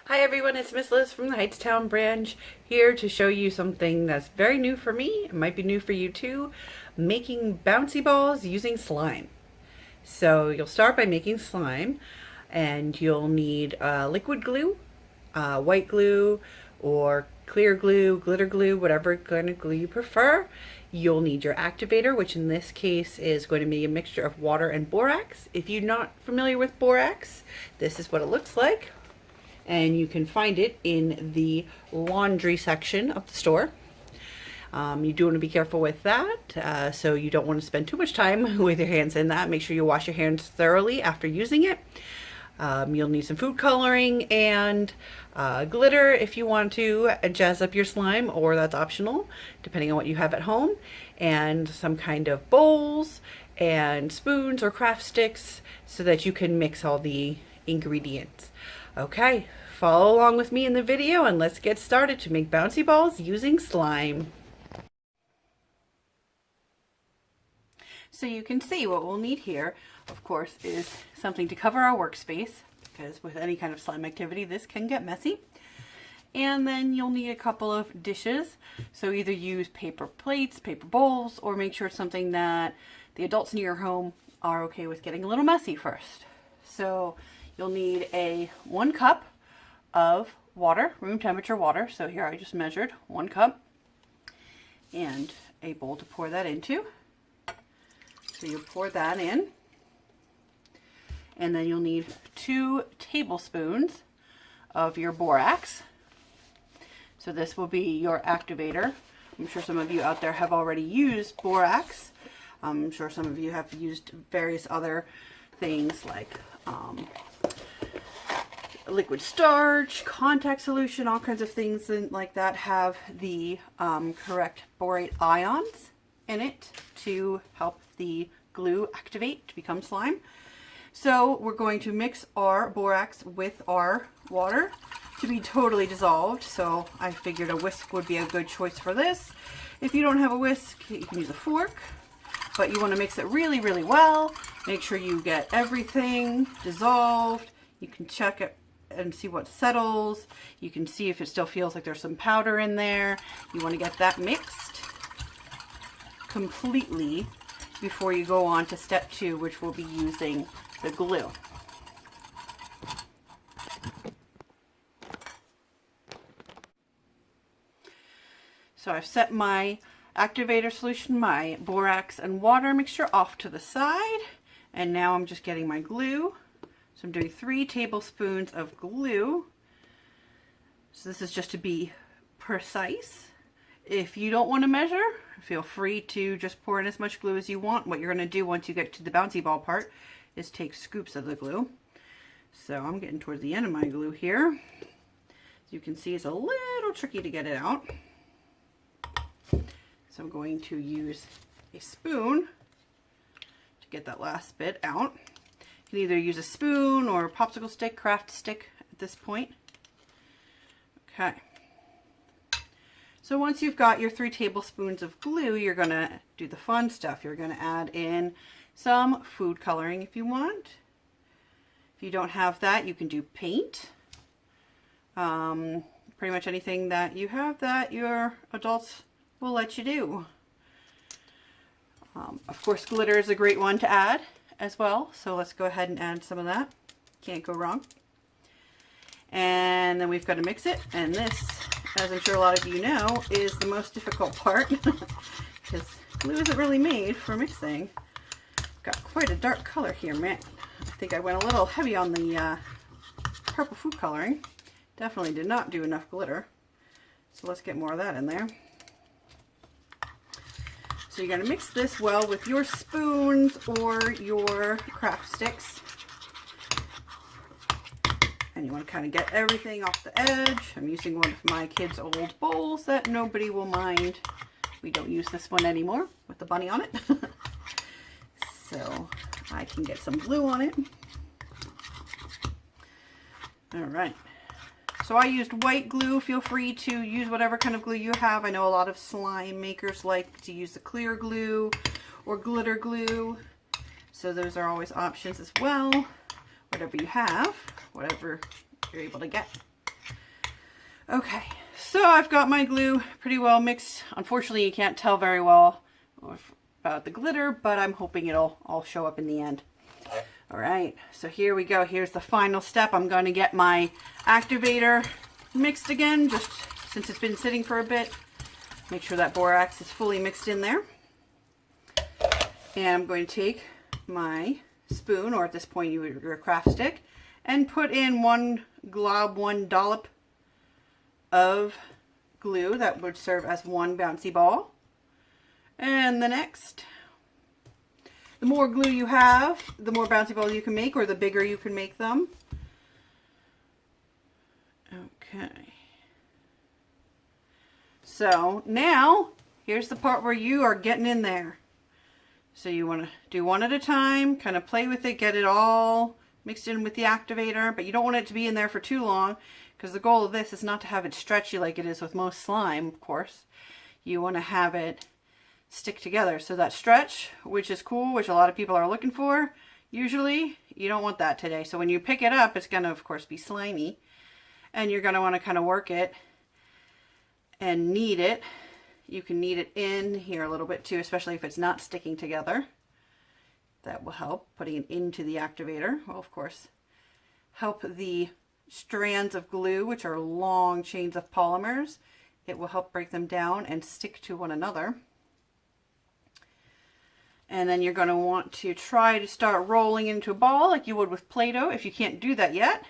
Hi everyone, it's Miss Liz from the Hightstown branch, here to show you something that's very new for me. It might be new for you too, making bouncy balls using slime. So you'll start by making slime, and you'll need liquid glue, white glue, or clear glue, glitter glue, whatever kind of glue you prefer. You'll need your activator, which in this case is going to be a mixture of water and borax. If you're not familiar with borax, this is what it looks like. And you can find it in the laundry section of the store. You do want to be careful with that, so you don't want to spend too much time with your hands in that. Make sure you wash your hands thoroughly after using it. You'll need some food coloring and glitter if you want to jazz up your slime, or that's optional depending on what you have at home, and some kind of bowls and spoons or craft sticks so that you can mix all the ingredients. Okay, follow along with me in the video and let's get started to make bouncy balls using slime. So you can see what we'll need here, of course, is something to cover our workspace, because with any kind of slime activity this can get messy. And then you'll need a couple of dishes, so either use paper plates, paper bowls, or make sure it's something that the adults in your home are okay with getting a little messy first. So you'll need 1 cup of water, room temperature water. So here I just measured 1 cup, and a bowl to pour that into. So you pour that in, and then you'll need 2 tablespoons of your borax. So this will be your activator. I'm sure some of you out there have already used borax. I'm sure some of you have used various other things like liquid starch, contact solution, all kinds of things like that have the correct borate ions in it to help the glue activate to become slime. So we're going to mix our borax with our water to be totally dissolved. So I figured a whisk would be a good choice for this. If you don't have a whisk, you can use a fork, but you want to mix it really, really well. Make sure you get everything dissolved. You can check it and see what settles. You can see if it still feels like there's some powder in there. You want to get that mixed completely before you go on to step 2, which will be using the glue. So I've set my activator solution, my borax and water mixture off to the side, and now I'm just getting my glue. So I'm doing 3 tablespoons of glue. So this is just to be precise. If you don't want to measure, feel free to just pour in as much glue as you want. What you're going to do once you get to the bouncy ball part is take scoops of the glue. So I'm getting towards the end of my glue here. As you can see, it's a little tricky to get it out. So I'm going to use a spoon to get that last bit out. You can either use a spoon or a popsicle stick, craft stick at this point. Okay. So once you've got your 3 tablespoons of glue, you're going to do the fun stuff. You're going to add in some food coloring if you want. If you don't have that, you can do paint. Pretty much anything that you have that your adults will let you do. Of course, glitter is a great one to add as well. So let's go ahead and add some of that. Can't go wrong. And then we've got to mix it. And this, as I'm sure a lot of you know, is the most difficult part because glue isn't really made for mixing. Got quite a dark color here, man. I think I went a little heavy on the purple food coloring. Definitely did not do enough glitter. So let's get more of that in there. So you're going to mix this well with your spoons or your craft sticks. And you want to kind of get everything off the edge. I'm using one of my kids' old bowls that nobody will mind. We don't use this one anymore with the bunny on it. So I can get some glue on it. All right. So I used white glue. Feel free to use whatever kind of glue you have. I know a lot of slime makers like to use the clear glue or glitter glue. So those are always options as well. Whatever you have, whatever you're able to get. Okay, so I've got my glue pretty well mixed. Unfortunately, you can't tell very well about the glitter, but I'm hoping it'll all show up in the end. All right, so here we go. Here's the final step. I'm going to get my activator mixed again, just since it's been sitting for a bit. Make sure that borax is fully mixed in there. And I'm going to take my spoon, or at this point your craft stick, and put in one dollop of glue that would serve as one bouncy ball. And the next, the more glue you have, the more bouncy balls you can make, or the bigger you can make them. Okay. So now, here's the part where you are getting in there. So you want to do one at a time, kind of play with it, get it all mixed in with the activator, but you don't want it to be in there for too long, because the goal of this is not to have it stretchy like it is with most slime, of course. You want to have it stick together. So that stretch, which is cool, which a lot of people are looking for, usually you don't want that today. So when you pick it up, it's going to, of course, be slimy, and you're going to want to kind of work it and knead it. You can knead it in here a little bit too, especially if it's not sticking together. That will help. Putting it into the activator will, of course, help the strands of glue, which are long chains of polymers. It will help break them down and stick to one another. And then you're going to want to try to start rolling into a ball like you would with Play-Doh. If you can't do that yet,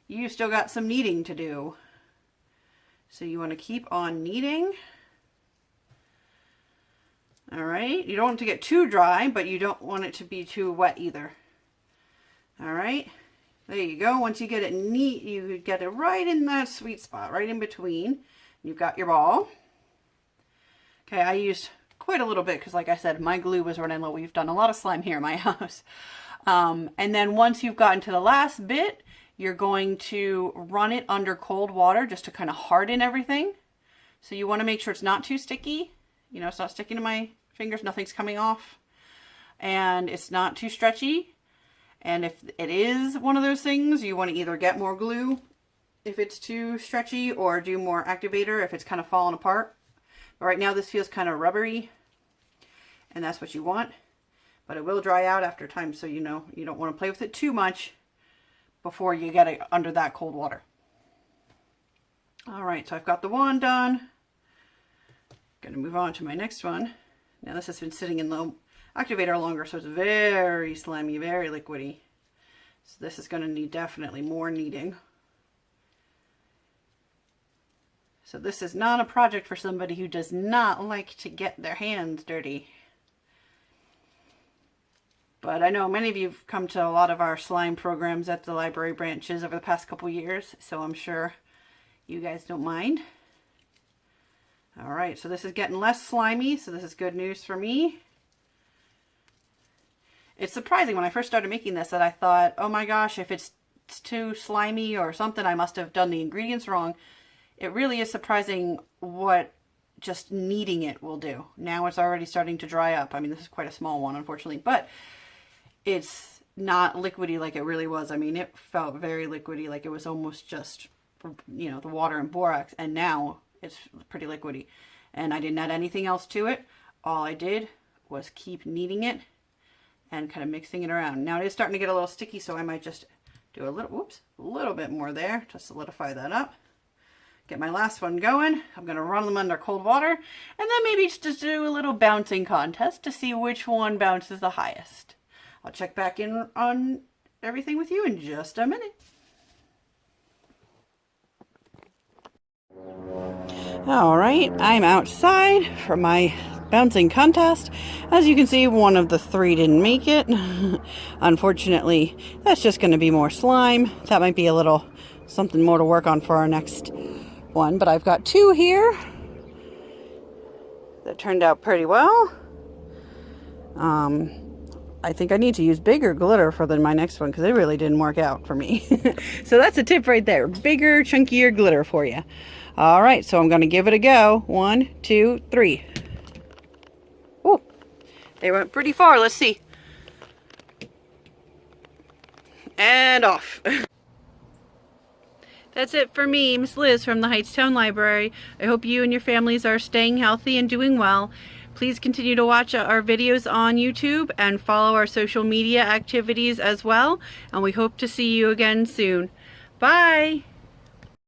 you've still got some kneading to do. So you want to keep on kneading. All right, you don't want it to get too dry, but you don't want it to be too wet either. All right, there you go. Once you get it neat, you get it right in that sweet spot, right in between. You've got your ball. Okay, I used quite a little bit because, like I said, my glue was running low. We've done a lot of slime here in my house. And then once you've gotten to the last bit, you're going to run it under cold water just to kind of harden everything. So you want to make sure it's not too sticky. You know, it's not sticking to my fingers, nothing's coming off, and it's not too stretchy. And if it is one of those things, you want to either get more glue if it's too stretchy, or do more activator if it's kind of falling apart. But right now this feels kind of rubbery, and that's what you want. But it will dry out after time, so you know you don't want to play with it too much before you get it under that cold water. All right, so I've got the one done. Going to move on to my next one. Now this has been sitting in the activator longer, so it's very slimy, very liquidy. So this is going to need definitely more kneading. So this is not a project for somebody who does not like to get their hands dirty. But I know many of you have come to a lot of our slime programs at the library branches over the past couple years, so I'm sure you guys don't mind. All right, so this is getting less slimy, so this is good news for me. It's surprising when I first started making this that I thought, oh my gosh, if it's too slimy or something, I must have done the ingredients wrong. It really is surprising what just kneading it will do. Now it's already starting to dry up. I mean, this is quite a small one, unfortunately, but it's not liquidy like it really was. I mean, it felt very liquidy, like it was almost just, you know, the water and borax, and now it's pretty liquidy. And I didn't add anything else to it. All I did was keep kneading it and kind of mixing it around. Now it is starting to get a little sticky, so I might just do a little bit more there to solidify that up. Get my last one going. I'm going to run them under cold water, and then maybe just do a little bouncing contest to see which one bounces the highest. I'll check back in on everything with you in just a minute. All right, I'm outside for my bouncing contest. As you can see, one of the three didn't make it. Unfortunately, that's just going to be more slime. That might be a little something more to work on for our next one, but I've got two here that turned out pretty well. I think I need to use bigger glitter for my next one because it really didn't work out for me. So that's a tip right there. Bigger, chunkier glitter for you. All right, so I'm going to give it a go. 1, 2, 3. Oh, they went pretty far. Let's see. And off. That's it for me, Miss Liz from the Hightstown Library. I hope you and your families are staying healthy and doing well. Please continue to watch our videos on YouTube and follow our social media activities as well. And we hope to see you again soon. Bye!